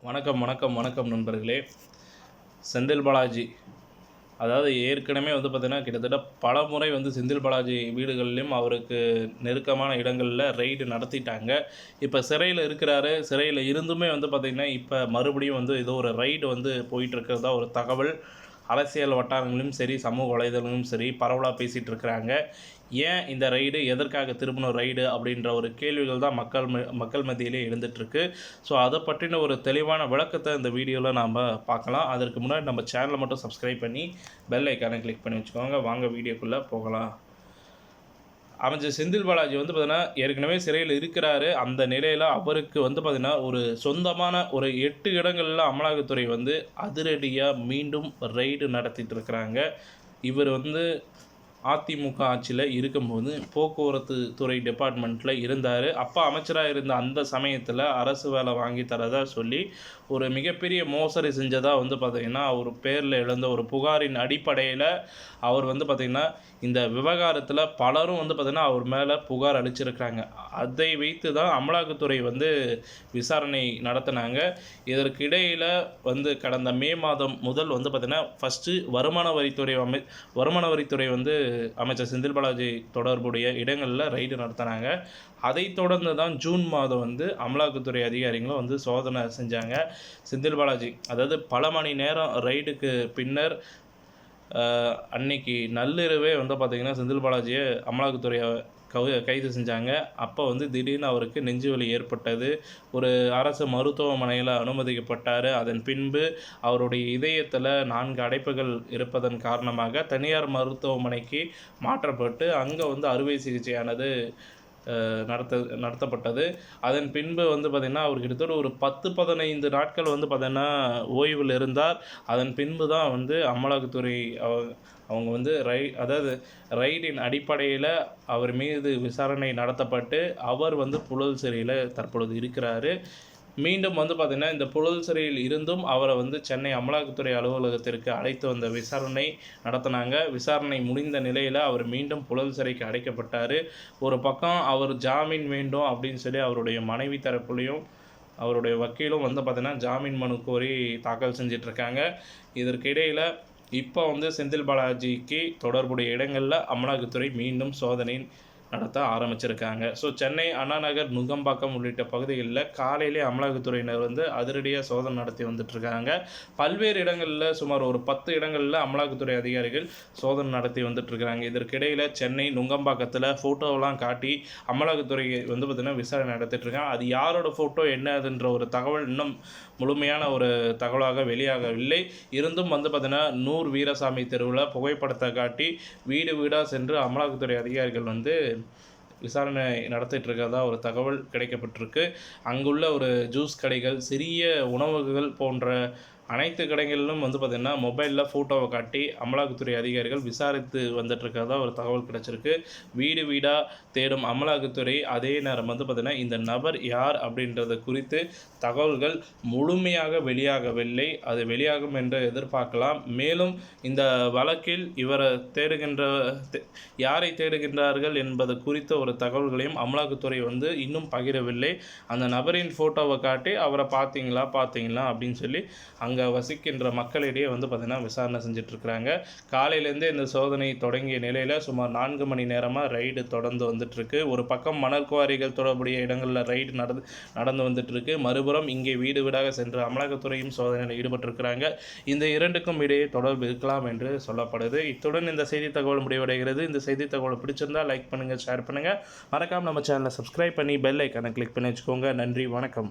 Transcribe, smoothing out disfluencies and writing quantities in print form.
வணக்கம் வணக்கம் வணக்கம் நண்பர்களே. செந்தில் பாலாஜி அதாவது ஏற்கனவே பார்த்திங்கன்னா கிட்டத்தட்ட பல முறை செந்தில் பாலாஜி வீடுகள்லையும் அவருக்கு நெருக்கமான இடங்களில் ரெய்டு நடத்திட்டாங்க. இப்போ சிறையில் இருக்கிறாரு. சிறையில் இருந்துமே பார்த்திங்கன்னா இப்போ மறுபடியும் ஏதோ ஒரு ரெய்டு போயிட்டுருக்கிறதா ஒரு தகவல் அரசியல் வட்டாரங்களிலும் சரி, சமூக வலைதளங்களும் சரி பரவலாக பேசிகிட்டு இருக்கிறாங்க. ஏன் இந்த ரைடு, எதற்காக திரும்பணும் ரைடு அப்படின்ற ஒரு கேள்விகள் தான் மக்கள் மத்தியிலே எழுந்துட்டுருக்கு. ஸோ அதை பற்றின ஒரு தெளிவான விளக்கத்தை இந்த வீடியோவில் நாம் பார்க்கலாம். அதற்கு முன்னாடி நம்ம சேனலை மட்டும் சப்ஸ்கிரைப் பண்ணி பெல் ஐக்கானை கிளிக் பண்ணி வச்சுக்கோங்க. வாங்க வீடியோக்குள்ளே போகலாம். அமைச்சர் செந்தில் பாலாஜி பார்த்திங்கன்னா ஏற்கனவே சிறையில் இருக்கிறாரு. அந்த நிலையில் அவருக்கு பார்த்திங்கன்னா ஒரு சொந்தமான ஒரு 8 இடங்களில் அமலாக்கத்துறை அதிரடியாக மீண்டும் ரெய்டு நடத்திட்டு இருக்கிறாங்க. இவர் அதிமுக ஆட்சியில் இருக்கும்போது போக்குவரத்து துறை டிபார்ட்மெண்ட்டில் இருந்தார். அப்போ அமைச்சராக இருந்த அந்த சமயத்தில் அரசு வேலை வாங்கி தரதா சொல்லி ஒரு மிகப்பெரிய மோசடி செஞ்சதாக பார்த்திங்கன்னா அவர் பேரில் எழுந்த ஒரு புகாரின் அடிப்படையில் அவர் பார்த்திங்கன்னா இந்த விவகாரத்தில் பலரும் பார்த்திங்கன்னா அவர் மேலே புகார் அளிச்சிருக்கிறாங்க. அதை வைத்து தான் அமலாக்கத்துறை விசாரணை நடத்தினாங்க. இதற்கு இடையில் கடந்த மே மாதம் முதல் பார்த்திங்கன்னா ஃபஸ்ட்டு வருமான வரித்துறை அமைச்சர் செந்தில் பாலாஜி தொடர்புடைய இடங்களில் ரைடு நடத்தினாங்க. அதை தொடர்ந்து தான் ஜூன் மாதம் அமலாக்கத்துறை அதிகாரிகளும் சோதனை செஞ்சாங்க. செந்தில் பாலாஜி அதாவது பல மணி நேரம் ரைடுக்கு பின்னர் அன்னைக்கு நள்ளிரவே பார்த்திங்கன்னா செந்தில் பாலாஜியை அமலாக்கத்துறையை கைது செஞ்சாங்க. அப்போ திடீர்னு அவருக்கு நெஞ்சுவலி ஏற்பட்டது. ஒரு அரசு மருத்துவமனையில் அனுமதிக்கப்பட்டார். அதன் பின்பு அவருடைய இதயத்தில் 4 அடைப்புகள் இருப்பதன் காரணமாக தனியார் மருத்துவமனைக்கு மாற்றப்பட்டு அங்கே அறுவை சிகிச்சையானது நடத்தப்பட்டது. அதன் பின்பு பார்த்திங்கன்னா அவர் கிட்டத்தட்ட ஒரு 10-15 நாட்கள் பார்த்திங்கன்னா ஓய்வில் இருந்தார். அதன் பின்பு தான் அமலாக்கத்துறை அவங்க அதாவது ரைடின் அடிப்படையில் அவர் மீது விசாரணை நடத்தப்பட்டு அவர் புழல் சிறையில் தற்பொழுது இருக்கிறாரு. மீண்டும் பார்த்திங்கன்னா இந்த புழல் சிறையில் இருந்தும் அவரை சென்னை அமலாக்கத்துறை அலுவலகத்திற்கு அழைத்து வந்த விசாரணை நடத்தினாங்க. விசாரணை முடிந்த நிலையில் அவர் மீண்டும் புழல் சிறைக்கு அடைக்கப்பட்டார். ஒரு பக்கம் அவர் ஜாமீன் வேண்டும் அப்படின்னு சொல்லி அவருடைய மனைவி தரப்புலையும் அவருடைய வக்கீலும் பார்த்திங்கன்னா ஜாமீன் மனு கோரி தாக்கல் செஞ்சிட்ருக்காங்க. இதற்கு இடையில் இப்போ செந்தில் பாலாஜிக்கு தொடர்புடைய இடங்களில் அமலாக்கத்துறை மீண்டும் சோதனை நடத்த ஆரம்பிச்சிருக்காங்க. ஸோ சென்னை அண்ணாநகர், நுங்கம்பாக்கம் உள்ளிட்ட பகுதிகளில் காலையிலே அமலாக்கத்துறையினர் அதிரடியாக சோதனை நடத்தி வந்துட்டுருக்காங்க. பல்வேறு இடங்களில் சுமார் ஒரு 10 இடங்களில் அமலாக்கத்துறை அதிகாரிகள் சோதனை நடத்தி வந்துட்டுருக்காங்க. இதற்கிடையில் சென்னை நுங்கம்பாக்கத்தில் ஃபோட்டோவெலாம் காட்டி அமலாக்கத்துறை பார்த்திங்கன்னா விசாரணை நடத்திட்டுருக்காங்க. அது யாரோட ஃபோட்டோ என்னதுன்ற ஒரு தகவல் இன்னும் முழுமையான ஒரு தகவலாக வெளியாகவில்லை. இருந்தும் பார்த்திங்கன்னா நூர் வீரசாமி தெருவில் புகைப்படத்தை காட்டி வீடு வீடாக சென்று அமலாக்கத்துறை அதிகாரிகள் விசாரணை நடத்திட்டு இருக்கிறதா ஒரு தகவல் கிடைக்கப்பட்டிருக்கு. அங்குள்ள ஒரு ஜூஸ் கடைகள், சிறிய உணவகங்கள் போன்ற அனைத்து கடைகளிலும் பார்த்திங்கன்னா மொபைலில் ஃபோட்டோவை காட்டி அமலாக்கத்துறை அதிகாரிகள் விசாரித்து வந்துட்டுருக்கிறதா ஒரு தகவல் கிடச்சிருக்கு. வீடு வீடாக தேடும் அமலாக்கத்துறை அதே நேரம் பார்த்திங்கன்னா இந்த நபர் யார் அப்படின்றது குறித்து தகவல்கள் முழுமையாக வெளியாகவில்லை. அது வெளியாகும் என்று எதிர்பார்க்கலாம். மேலும் இந்த வழக்கில் இவரை யாரை தேடுகின்றார்கள் என்பது குறித்த ஒரு தகவல்களையும் அமலாக்கத்துறை இன்னும் பகிரவில்லை. அந்த நபரின் ஃபோட்டோவை காட்டி அவரை பார்த்தீங்களா அப்படின்னு சொல்லி அங்கே வசிக்கின்ற மக்களிடையே பார்த்திங்கன்னா விசாரணை செஞ்சிட்ருக்கிறாங்க. காலையிலேருந்தே இந்த சோதனை தொடங்கிய நிலையில் சுமார் 4 மணி நேரமாக ரைடு தொடர்ந்து வந்துட்டுருக்கு. ஒரு பக்கம் மணல் குவாரிகள் தொடர்புடைய இடங்களில் ரைடு நடந்து வந்துட்டுருக்கு. மறுபுறம் இங்கே வீடு வீடாக சென்று அமலாக்கத்துறையும் சோதனையில் ஈடுபட்டிருக்கிறாங்க. இந்த இரண்டுக்கும் இடையே தொடர்பு இருக்கலாம் என்று சொல்லப்படுது. இத்துடன் இந்த செய்தி தகவல் முடிவடைகிறது. இந்த செய்தி தகவல் பிடிச்சிருந்தால் லைக் பண்ணுங்கள், ஷேர் பண்ணுங்கள். மறக்காமல் நம்ம சேனலை சப்ஸ்கிரைப் பண்ணி பெல் ஐக்கானை கிளிக் பண்ணி வச்சுக்கோங்க. நன்றி, வணக்கம்.